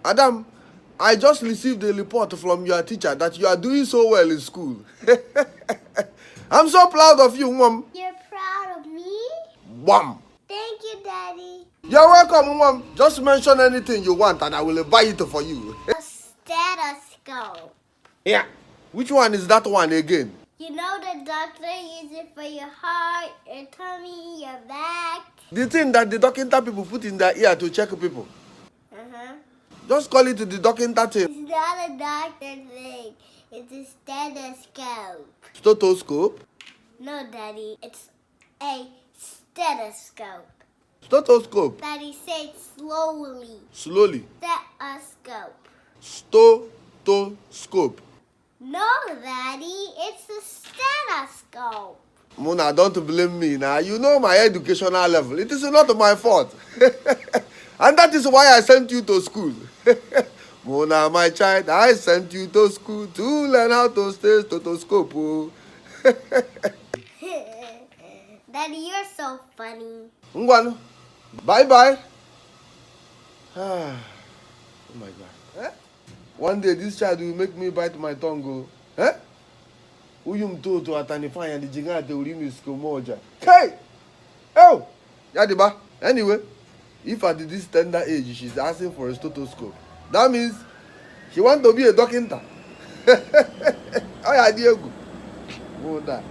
Adam, I just received a report from your teacher that you are doing so well in school. I'm so proud of you, Mom. You're proud of me? Mom. Thank you, Daddy. You're welcome, Mom. Just mention anything you want and I will buy it for you. A stethoscope. Yeah. Which one is that one again? You know the doctor uses it for your heart, your tummy, your back. The thing that the doctor people put in their ear to check people. Uh-huh. Just call it the doctor thing. It's not a doctor thing. It's a stethoscope. Stethoscope? No, Daddy. It's a stethoscope. Stethoscope. Daddy, say it slowly. Slowly. Stethoscope. Stethoscope. No, Daddy. It's a stethoscope. Mona, don't blame me now. You know my educational level. It is not my fault. And that is why I sent you to school. Mona, my child, I sent you to school to learn how to stay stethoscope. Oh. Daddy, you're so funny. Ngwanu, bye-bye. Oh my God. Eh? One day this child will make me bite my tongue. Go. Eh? Uyum to atanify and the jinga de urimi skomoja. Hey! Oh! Yadiba. Anyway, if at this tender age she's asking for a stethoscope, that means she want to be a doctor. Oh yeah, Diego. Oh, that.